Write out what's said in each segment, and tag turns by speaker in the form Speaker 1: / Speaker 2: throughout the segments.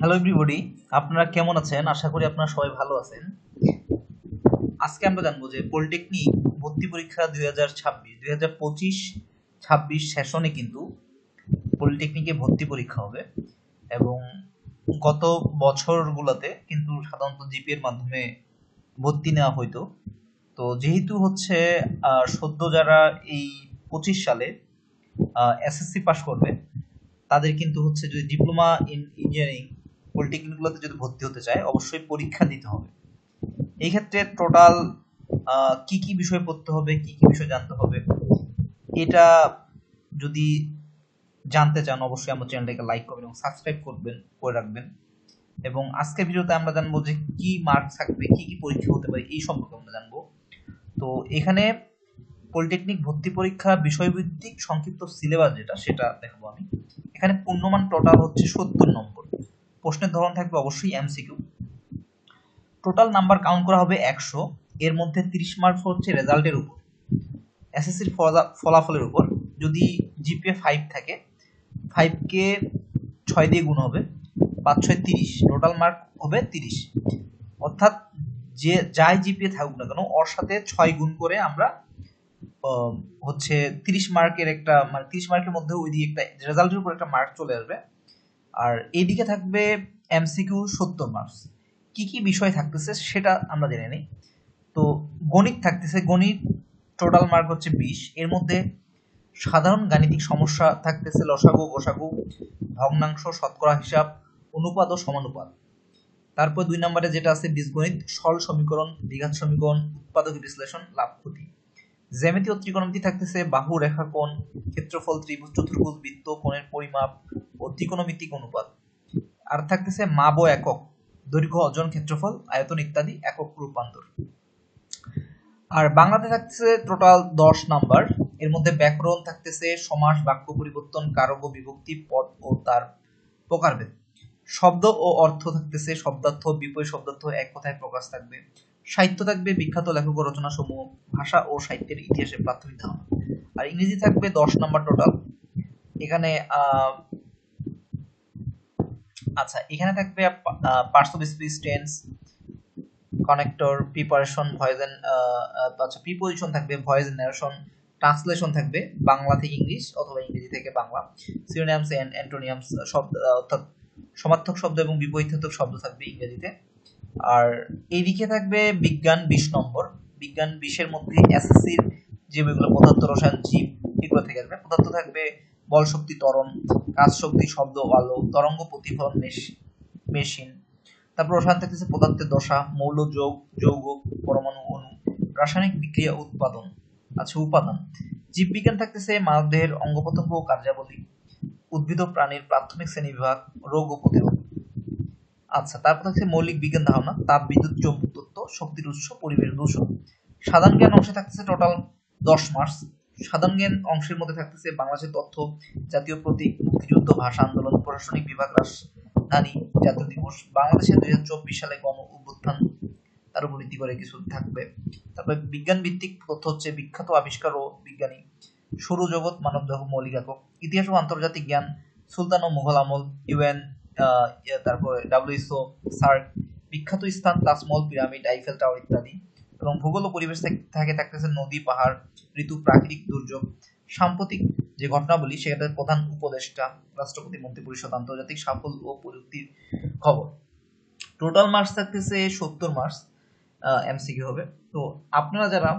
Speaker 1: Hello everybody, আপনারা কেমন আছেন? আশা করি আপনারা সবাই ভালো আছেন। আজকে আমরা জানবো যে পলিটেকনিক ভর্তি পরীক্ষা 2025 সেশনে কিন্তু পলিটেকনিকে ভর্তি পরীক্ষা হবে এবং গত বছরগুলোতে কিন্তু সাধারণত জিপি এর মাধ্যমে ভর্তি নেওয়া হইতো। তো যেহেতু হচ্ছে সদ্য যারা এই 25 সালে এসএসসি পাস করবে তাদের কিন্তু হচ্ছে যদি ডিপ্লোমা ইন ইঞ্জিনিয়ারিং পলিটেকনিকগুলোতে যদি ভর্তি হতে চায় অবশ্যই পরীক্ষা দিতে হবে। এই ক্ষেত্রে টোটাল কি কি বিষয় পড়তে হবে, কি কি বিষয় জানতে হবে, এটা যদি জানতে চান অবশ্যই আমার চ্যানেলটাকে লাইক করবেন এবং সাবস্ক্রাইব করে রাখবেন। এবং আজকের ভিডিওতে আমরা জানবো যে কি মার্কস থাকবে, কি কি পরীক্ষা হতে পারে, এই সম্পর্কে আমরা জানবো। তো এখানে পলিটেকনিক ভর্তি পরীক্ষা বিষয়ভিত্তিক সংক্ষিপ্ত সিলেবাস যেটা সেটা দেখাবো আমি। এখানে পূর্ণমান টোটাল হচ্ছে 70 নম্বর। প্রশ্নের ধরন থাকবে অবশ্যই এমসিকিউ। টোটাল নাম্বার কাউন্ট করা হবে 100। এর মধ্যে 30 মার্কস হচ্ছে রেজাল্টের উপর, এসএসসির ফলাফলের উপর। যদি জিপিএ 5 থাকে, 5 কে 6 দিয়ে গুণ হবে, 5 6 30, টোটাল মার্ক হবে 30। অর্থাৎ যে যাই জিপিএ থাকুক না কেন ওর সাথে 6 গুণ করে আমরা হচ্ছে 30 মার্কের একটা, মানে 30 মার্কের মধ্যে ওই দিকে একটা রেজাল্টের উপর একটা মার্ক চলে আসবে। আর এইদিকে থাকবে এমসিকিউ 70 মার্কস। কি কি বিষয় থাকতেছে সেটা আমরা জেনে নিই। তো গণিত থাকতেছে, গণিত টোটাল মার্ক হচ্ছে 20। এর মধ্যে সাধারণ গাণিতিক সমস্যা থাকতেছে লসাগু, গোসাগু, ভগ্নাংশ, শতকরা হিসাব, অনুপাত ও সমানুপাত। তারপর 2 নম্বরে যেটা আছে বীজগণিত, সরল সমীকরণ, দ্বিঘাত সমীকরণ, উৎপাদক বিশ্লেষণ, লাভ ক্ষতি। জ্যামিতি ও ত্রিকোণমিতি থাকতেছে বাহু, রেখা, কোণ, ক্ষেত্রফল, ত্রিভুজ, চতুর্ভুজ, বৃত্ত, কোণের পরিমাপ ও ত্রিকোণমিতিক অনুপাত। আর থাকতেছে মাপ ও একক, দৈর্ঘ্য, ওজন, ক্ষেত্রফল, আয়তন ইত্যাদি, একক রূপান্তর। আর বাংলাতে থাকতেছে টোটাল 10 নাম্বার। এর মধ্যে ব্যাকরণ থাকতেছে, সমাস, বাক্য পরিবর্তন, কারক ও বিভক্তি, পদ ও তার প্রকারভেদ। শব্দ ও অর্থ থাকতেছে শব্দার্থ, বিপরীত শব্দার্থ, এক কথায় প্রকাশ থাকবে। সাহিত্য থাকবে বিখ্যাত লেখক ও রচনা সমূহ, ভাষা ও সাহিত্যের ইতিহাসের প্রাথমিক ধারণা। আর ইংরেজি থাকবে 10 নাম্বার টোটাল। এখানে এখানে থাকবে parts of speech, tense, connector, preparation, voice and preposition থাকবে, ভয়েস ন্যারেশন, ট্রান্সলেশন থাকবে বাংলা থেকে ইংলিশ অথবা ইংরেজি থেকে বাংলা, সিনোনিমস এন্ড অ্যান্টোনিমস শব্দ, অর্থাৎ সমার্থক শব্দ এবং বিপরীতার্থক শব্দ থাকবে ইংরেজিতে। আর এইদিকে থাকবে বিজ্ঞান 20 নম্বর। বিজ্ঞান 20-এর মধ্যে এসএসসির যে বইগুলো পদার্থ, রসায়ন, জীব এগুলো থেকে আসবে। পদার্থ থাকবে বল, শক্তি, ত্বরণ, কাজ, শক্তি, শব্দ, আলো, তরঙ্গ, প্রতিফলন, মেশিন। তারপর রসায়ন থাকতেছে পদার্থের দশা, মৌল, যৌগ, পরমাণু, অণু, রাসায়নিক বিক্রিয়া, উৎপাদন, উপাদান। জীববিজ্ঞান থাকতেছে মানবদেহের অঙ্গ প্রত্যঙ্গ ও কার্যাবলী, উদ্ভিদ ও প্রাণীর প্রাথমিক শ্রেণীবিভাগ, রোগ ও প্রতিরোধ। তারপর থাকছে মৌলিক বিজ্ঞান ধারণা, তাপ, বিদ্যুৎ, চৌম্বক তত্ত্ব, শক্তির উৎস, পরিবেশ দূষণ। সাধারণ জ্ঞান অংশে থাকতেছে টোটাল 10 মার্কস। সাধারণ জ্ঞান অংশের মধ্যে থাকতেছে বাংলাদেশের তথ্য, জাতীয় প্রতীক, মুক্তিযুদ্ধ, ভাষা আন্দোলন, প্রশাসনিক বিভাগ, রাজধানী, জাতীয় দিবস, বাংলাদেশের 2024 সালে গণ অভ্যুত্থান, তার উপর ভিত্তি করে কিছু থাকবে। তারপরে বিজ্ঞান ভিত্তিক তথ্য হচ্ছে বিখ্যাত আবিষ্কার ও বিজ্ঞানী, সৌরজগৎ, মানবদেহ, মৌলিক একক। ইতিহাস ও আন্তর্জাতিক জ্ঞান, সুলতান ও মুঘল আমল, ইউএন, তারপরে ডাব্লিউএইচও, সার্ক, বিখ্যাত স্থান, তাজমহল, পিরামিড, আইফেল টাওয়ার ইত্যাদি। এবং ভূগোল ও পরিবেশ থাকতেছে নদী, পাহাড়, ঋতু, প্রাকৃতিক দুর্যোগ, সাম্প্রতিক যে ঘটনাবলী সেটার প্রধান উপদেষ্টা, রাষ্ট্রপতি, মন্ত্রিপরিষদ, আন্তর্জাতিক সাফল্য ও প্রযুক্তির খবর। টোটাল মার্কস থাকতেছে 70 মার্কস, এমসিকিউ হবে। তো আপনারা যারা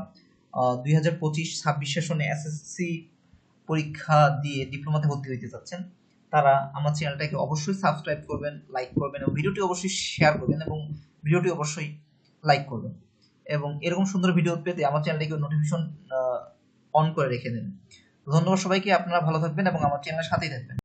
Speaker 1: 2025-26 সেশনে এসএসসি পরীক্ষা দিয়ে ডিপ্লোমাতে ভর্তি হইতে চাচ্ছেন তারা আমার চ্যানেলটাকে অবশ্যই সাবস্ক্রাইব করবেন, লাইক করবেন এবং ভিডিওটি অবশ্যই শেয়ার করবেন এবং ভিডিওটি অবশ্যই লাইক করবেন। এবং এরকম সুন্দর ভিডিও পেতে আমার চ্যানেলটাকে নোটিফিকেশন অন করে রেখে দেন। ধন্যবাদ সবাইকে, আপনারা ভালো থাকবেন এবং আমার চ্যানেলের সাথেই থাকবেন।